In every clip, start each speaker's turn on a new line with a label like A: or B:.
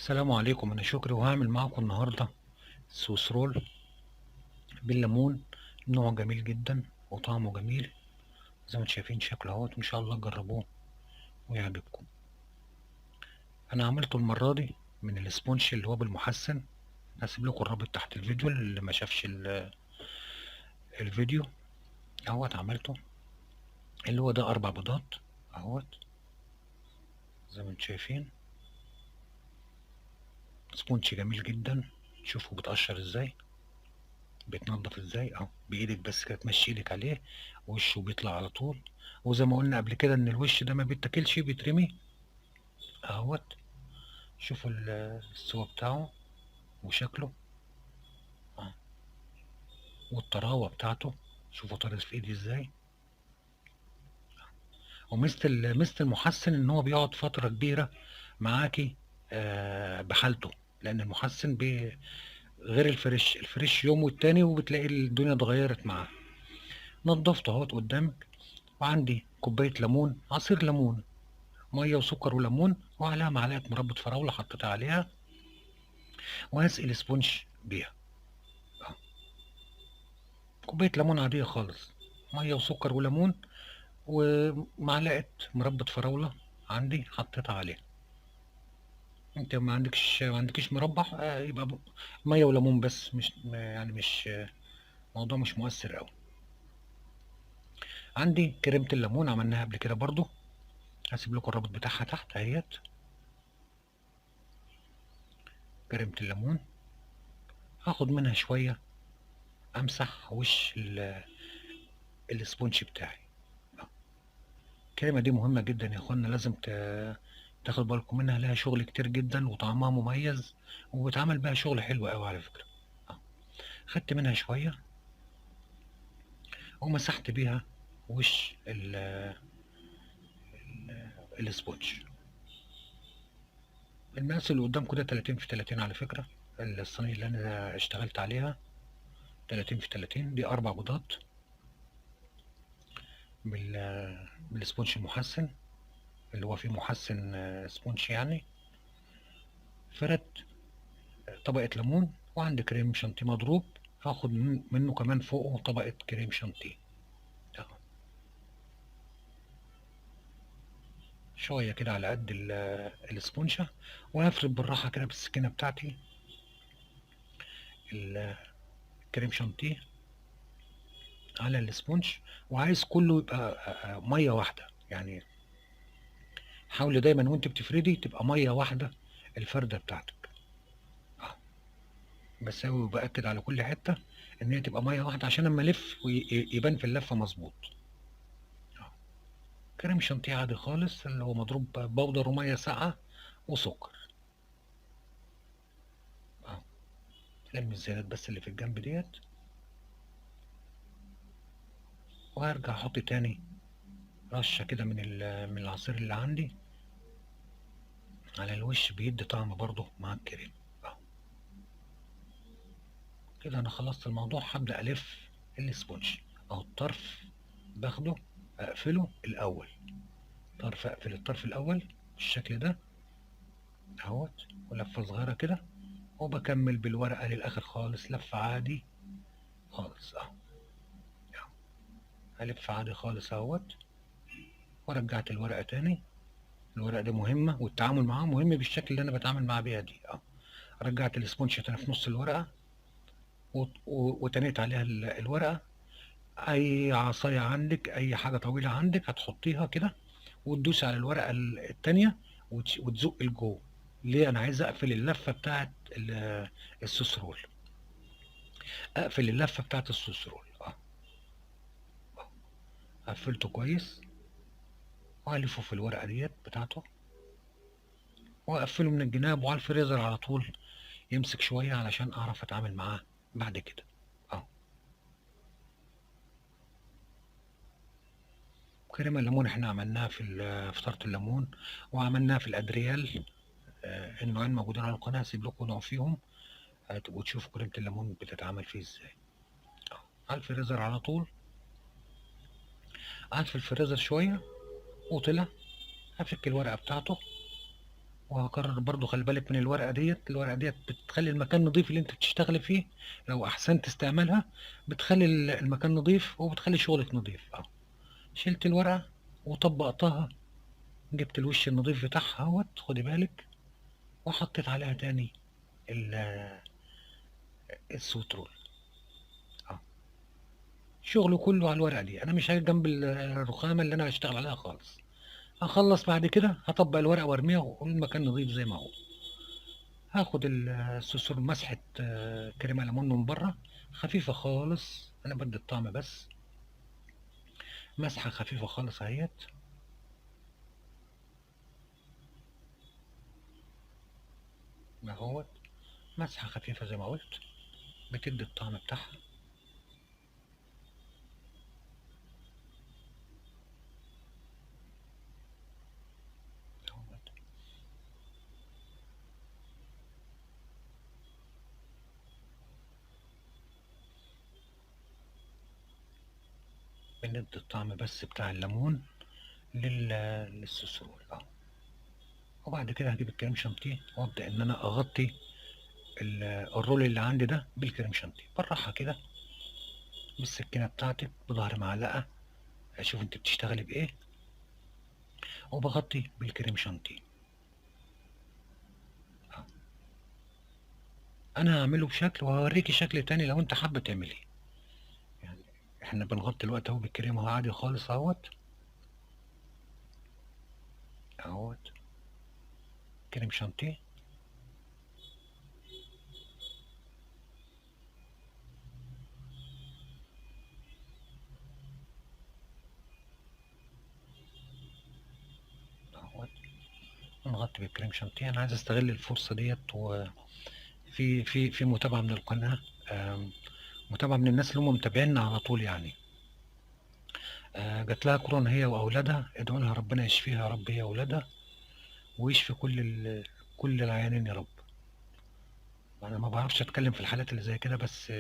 A: السلام عليكم، انا شكري وهعمل معاكم النهارده سويس رول بالليمون. نوع جميل جدا وطعمه جميل زي ما انتم شايفين شكله اهوت. ان شاء الله تجربوه ويعجبكم. انا عملته المره دي من الاسبونش اللي هو بالمحسن. هسيب لكم الرابط تحت الفيديو اللي ما شافش الفيديو اهوت. عملته اللي هو ده 4 بيضات اهوت زي ما انتم شايفين. سبونج جميل جدا. شوفوا بتقشر ازاي، بيتنضف ازاي اهو بايدك بس كده، تمشي ايدك عليه وشه بيطلع على طول. وزي ما قلنا قبل كده ان الوش ده ما بيتاكلش، بيترمي اهوت. شوفوا السوا بتاعه وشكله اه، والطراوه بتاعته. شوفوا طارز في ايدي ازاي. وميزه ميزه المحسن ان هو بيقعد فتره كبيره معاكي بحالته. لان المحسن غير الفريش. الفريش يوم والتاني وبتلاقي الدنيا اتغيرت معاه. نضفته اهوت قدامك. وعندي كوبايه ليمون، عصير ليمون، ميه وسكر وليمون، وعليها معلقه مربى فراوله حطيتها عليها، وهسقي الاسبونج بيها. أهو. كوبايه ليمون عاديه خالص، ميه وسكر وليمون، ومعلقه مربى فراوله عندي حطيتها عليها. انت ما عندكش مربى يبقى ميه وليمون بس، مش يعني مش موضوع مش مؤثر قوي. عندي كريمه الليمون عملناها قبل كده برضو، هسيب لكم الرابط بتاعها تحت اهيت. كريمه الليمون هاخد منها شويه امسح وش الاسبونج بتاعي. الكلمة دي مهمة جدا يا اخوانا، لازم تاخد بالكم منها. لها شغل كتير جدا وطعمها مميز، وبتعمل بها شغل حلو قوي على فكرة. آه. خدت منها شوية ومسحت بيها وش الاسبونج. المقاس اللي قدامكم ده 30 في 30 على فكرة. الصينية اللي انا اشتغلت عليها 30 في 30. دي 4 بيضات بالاسبونج المحسن، اللي هو فيه محسن سبونج يعني. فرد طبقة ليمون، وعندي كريم شانتيه مضروب، هاخد منه كمان فوقه طبقة كريم شانتيه. أهو. شوية كده على قد الاسبونشة. وهفرد بالراحة كده بالسكينة بتاعتي الكريم شانتيه على الاسبونج. وعايز كله يبقى مية واحدة يعني. حاولي دايما وانت بتفردي تبقى مية واحدة الفردة بتاعتك. أهو. بساوي وبأكد على كل حتة ان هي تبقى مية واحدة عشان اما الف يبان في اللفة مظبوط. كريم شانتيه عادي خالص اللي هو مضروب بودر وميه ساقعه وسكر. اهو. لم الزيادات بس اللي في الجنب ديت. وهرجع احط تاني رشه كده من العصير اللي عندي على الوش، بيدي طعم برضه مع الكريم. اهو. كده انا خلصت الموضوع. هبدا الف الاسبونج. اهو الطرف باخده اقفله الاول. طرف اقفل الطرف الاول بالشكل ده اهوت، ولفه صغيره كده. وبكمل بالورقه للاخر خالص لفه عادي خالص. اهو. هلف عادي خالص اهوت. ورجعت الورقة تاني. الورقة دي مهمة والتعامل معاها مهم بالشكل اللي أنا بتعامل معاه بيها دي. رجعت الاسبونج تاني في نص الورقة، وتنيت عليها الورقة. أي عصاية عندك، أي حاجة طويلة عندك هتحطيها كده وتدوسي على الورقة التانية وتزق لجوه. ليه؟ أنا عايز أقفل اللفة بتاعت السوس رول. أقفل اللفة بتاعت السوس رول. قفلته كويس وألفه في الورقة ديت بتاعته، وأقفله من الجناب وعلى الفريزر على طول يمسك شوية علشان أعرف أتعامل معاه بعد كده. أهو. كريمة الليمون إحنا عملناها في فطارة الليمون، وعملناها في الأدريال. النوعين موجودين على القناة، هسيب لكم نوع فيهم تبقوا تشوفوا كريمة الليمون بتتعمل فيه إزاي. أهو. على الفريزر على طول. قعد في الفريزر شوية وطلع. هفك الورقة بتاعته وهكرر برضو، خلي بالك من الورقة ديت بتخلي المكان نظيف اللي انت بتشتغل فيه. لو احسنت استعمالها بتخلي المكان نظيف وبتخلي شغلك نظيف. اه، شلت الورقة وطبقتها، جبت الوش النظيف بتاعها اهوت، خدي بالك، وحطيت عليها تاني ال- السوترول. اه، شغله كله على الورقة دي، انا مش هاجي جنب الرخامة اللي انا هشتغل عليها خالص. هخلص بعد كده هطبق الورقة وارميها والمكان نظيف زي ما هو. هاخد السوسور مسحة كريمة ليمون من بره، خفيفة خالص، انا بدي الطعم بس. مسحة خفيفة خالص اهيت اهوت، مسحة خفيفة زي ما قلت، بتدي الطعم بتاعها اهوت. بندي الطعم بس بتاع الليمون للسوسرول. اه، وبعد كده هجيب الكريم شانتيه وابدا ان انا اغطي الرول اللي عندي ده بالكريم شانتيه بالراحه كده، بالسكينه بتاعتك بظهر معلقه، اشوف انت بتشتغلي بايه، وبغطي بالكريم شانتيه. آه. انا هعمله بشكل وهوريكي شكل تاني لو انت حابه تعمليه. يعني احنا بنغطي الوقت اهو بالكريم اهو عادي خالص اهوت اهوت، كريم شانتيه اهوت، ونغطي بالكريم شانتيه. انا عايز استغل الفرصه ديت، وفي متابعه من القناه، متابعه من الناس اللي هم متابعيننا على طول يعني. جات لها كورونا هي واولادها، ادعوا لها ربنا يشفيها يا رب هي واولادها، ويشفي كل العيانين يا رب. انا ما بعرفش اتكلم في الحالات اللي زي كده، بس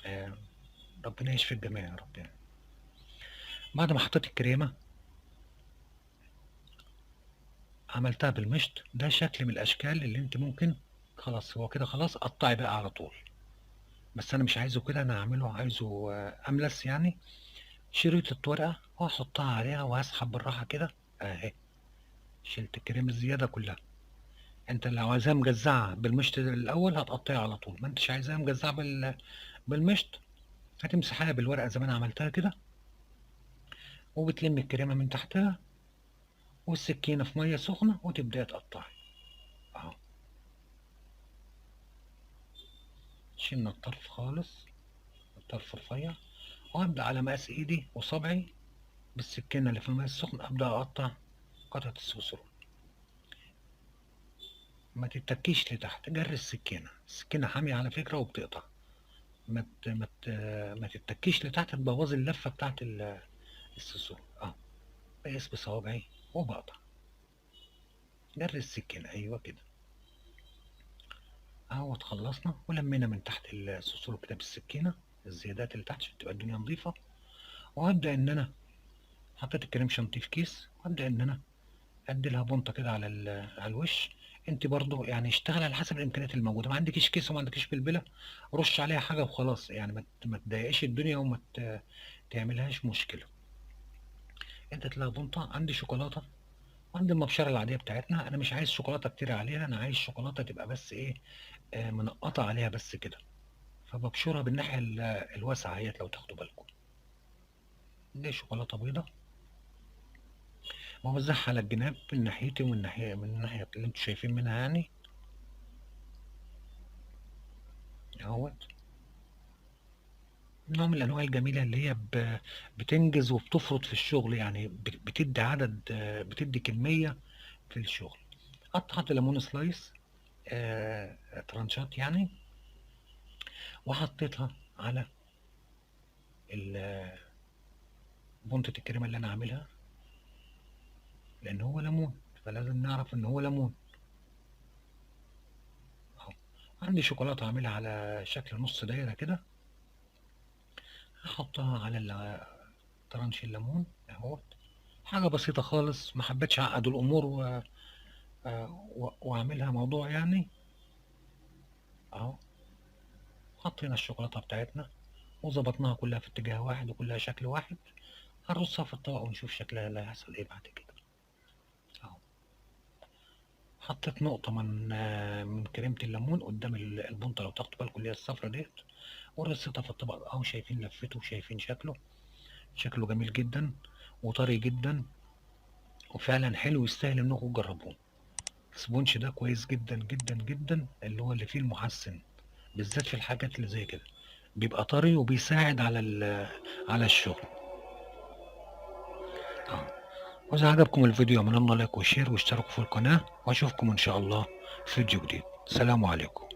A: آه، ربنا يشفي الجميع يا رب يعني. بعد ما حطيت الكريمه عملتها بالمشط، ده شكل من الاشكال اللي انت ممكن، خلاص هو كده خلاص، قطعي بقى على طول. بس انا مش عايزه كده، انا هعمله عايزه املس يعني. شريط ورقه وهحطها عليها وهسحب بالراحه كده اهي، شلت الكريمه الزياده كلها. انت لو عايزاها مجزعه بالمشط الاول هتقطعها على طول، ما انتش عايزاها مجزعه بالمشط، هتمسحها بالورقه زي ما انا عملتها كده، وبتلم الكريمه من تحتها والسكينه في ميه سخنه وتبداي تقطعي. اهو، شلنا الطرف خالص، الطرف رفيع، وابدا على مقاس ايدي وصبعي بالسكينه اللي في الميه السخنه ابدا اقطع قطعه السوسول. ما تتكيش لتحت، جري السكينه حاميه على فكره وبتقطع. ما تتكيش لتحت تبوظي اللفه بتاعت السوسول. اه، بقيس بصوابعي وبقطع، جري السكينه ايوه كده. اهو اتخلصنا ولمينا من تحت السوسول كده بالسكينه الزيادات اللي تحت عشان تبقى الدنيا نظيفه. وهبدا ان انا حطيت الكريم شانتيه في كيس، وابدا ان انا ادي لها بونطه كده على الوش. انت برضو يعني اشتغل على حسب الامكانيات الموجوده، ما عندكيش كيس وما عندكيش بلبله، رش عليها حاجه وخلاص يعني، ما تضايقش الدنيا تعملهاش مشكله. اديت لها بونطه. عندي شوكولاته، عندي المبشره العاديه بتاعتنا، انا مش عايز شوكولاته كتير عليها، انا عايز شوكولاته تبقى بس ايه، منقطه عليها بس كده. فببشرها بالناحيه الواسعه اهيت لو تاخدوا بالكم. دي شوكولاته بيضه، بوزعها على الجناب من ناحيتي ومن الناحيه اللي انتوا شايفين منها يعني اهوت. نوع من الأنواع الجميلة اللي هي بتنجز وبتفرط في الشغل يعني، بتدي عدد، بتدي كمية في الشغل. قطعت ليمون سلايس، ترانشات يعني، وحطيتها على بونطة الكريمة اللي أنا عاملها، لأن هو ليمون فلازم نعرف إن هو ليمون. أهو، عندي شوكولاتة عاملها على شكل نص دايرة كده، هحطها على ترانش الليمون اهوت. حاجة بسيطة خالص، ما حبيتش أعقد الأمور واعملها موضوع يعني. اهو حطينا الشوكولاته بتاعتنا وظبطناها كلها في اتجاه واحد وكلها شكل واحد. هنرصها في الطبق ونشوف شكلها اللي هيحصل ايه بعد كده. اهو حطيت نقطه من كريمه الليمون قدام البنطه، لو تاخدوا بالكم اللي هي الصفرا ديت، ورصيتها في الطبق اهو. شايفين لفته وشايفين شكله جميل جدا وطري جدا وفعلا حلو، يستاهل انكم تجربوه. السبونش ده كويس جدا جدا جدا، اللي هو اللي فيه المحسن، بالذات في الحاجات اللي زي كده، بيبقى طري وبيساعد على الشغل. اه وإذا عجبكم الفيديو اعملوا لنا لايك وشير واشتركوا في القناة، واشوفكم ان شاء الله في فيديو جديد. سلام عليكم.